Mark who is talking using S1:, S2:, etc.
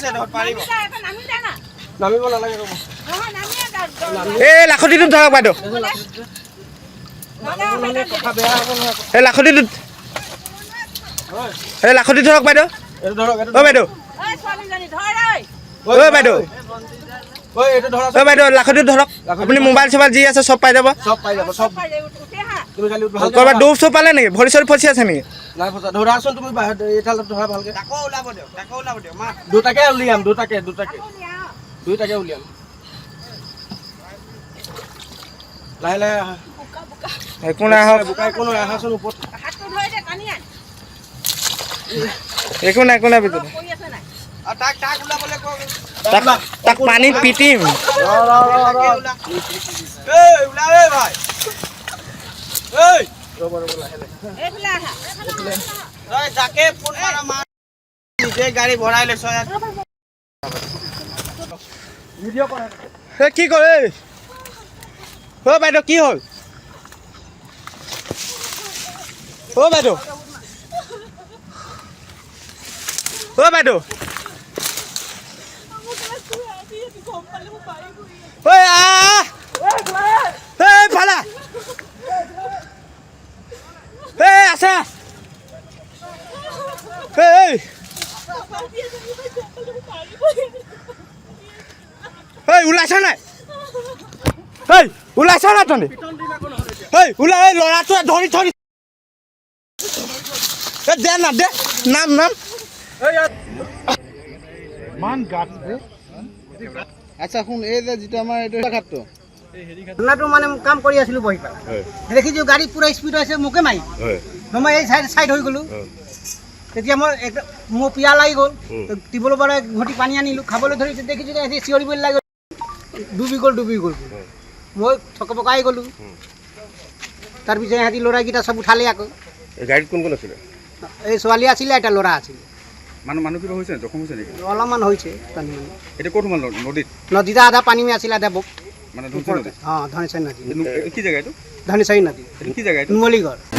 S1: আছে ধৰ পাৰিব
S2: নামিব নালাগে ৰ'ব
S3: এই লাখুটিটোত ধৰক বাইদেউ
S2: কথা বেয়া হ'ব নহয়
S3: এই লাখুটিটোত এই লাখুটি ধৰক বাইদেউ
S2: এইটো ধৰক
S3: অ' বাইদেউ অ' বাইদেউ
S2: ঐ এইটো ধৰক
S3: অ' বাইদেউ লাখুটিটো ধৰক আপুনি মোবাইল চোবাইল যি আছে চব পাই যাব
S2: চব পাই যাব চব তুমি খালি ভালকে
S3: ক'ৰবাত ডুব চুব পালে নেকি ভৰি চৰি ফচি আছে নেকি
S2: নাই ফচা ধৰাচোন তুমি বাহিৰত এইফালে ধৰা ভালকে
S1: তাকো ওলাব দিয়ক মা
S2: দুটাকে উলিয়াম দুটাকে উলিয়াম লাহে লাহে আহা
S3: একো নাই আহক
S2: বোকা একো নহয় আহাচোন ওপৰত
S3: একো নাই ভিতৰত
S1: আৰু তাক ওলাবলৈ কওক
S3: তাক পানীত পিটিম
S2: ৰ
S1: এই ওলা এই ভাই এই
S2: ৰ'ব লাহে লাহে
S1: এই যাকে ফোন মাৰা মাৰ নিজে গাড়ী ভৰাই লৈছ
S2: ভিডিঅ' কৰা
S3: এই কি কৰে অ' বাইদেউ কি হ'ল অ' বাইদেউ অ' বাইদেউ ঐ আহ এই ফালা এই আছে এই এই ওলাইছ নাই এই ওলাইছ নাই তহঁতি এই ওলাই এই ল'ৰাটোৱে ধৰি থৰি এই দে না দে নাম
S2: আচ্ছা শুন এই যে যিটো আমাৰ এইটো ঘাটটো
S4: ঘটনাটো মানে কাম কৰি আছিলোঁ বহি পেলাই দেখিছোঁ গাড়ী পূৰা স্পীড আছে মোকে মাৰি মই এই চাইড হৈ গ'লোঁ তেতিয়া মই মোৰ পিয়া লাগি গ'ল টিউবৱেলৰ পৰা ঘটি পানী আনিলোঁ খাবলৈ ধৰিছোঁ দেখিছোঁ যে সিহঁতি চিঞৰিবলৈ লাগি গ'ল ডুবি গ'ল মই থকপকাই গ'লোঁ তাৰপিছত সিহঁতি ল'ৰাকেইটা চব উঠালে আকৌ
S5: গাড়ীত কোন আছিলে
S4: এই ছোৱালী আছিলে এটা ল'ৰা আছিলে
S5: মানুহ কিবা হৈছে জখম হৈছে নেকি
S4: অলপমান হৈছে পানী মানে
S5: এতিয়া ক'ত সোমাল নদীত
S4: নদীতে আধা পানী মে আছিলে আধা বক
S5: মানে ধনশাৰী নদী
S4: অঁ ধনেশ্বৰ নদী
S5: কি জেগা এইটো
S4: ধনেশ্বৰ নদী
S5: কি জেগা এইটো
S4: নুমলীগড়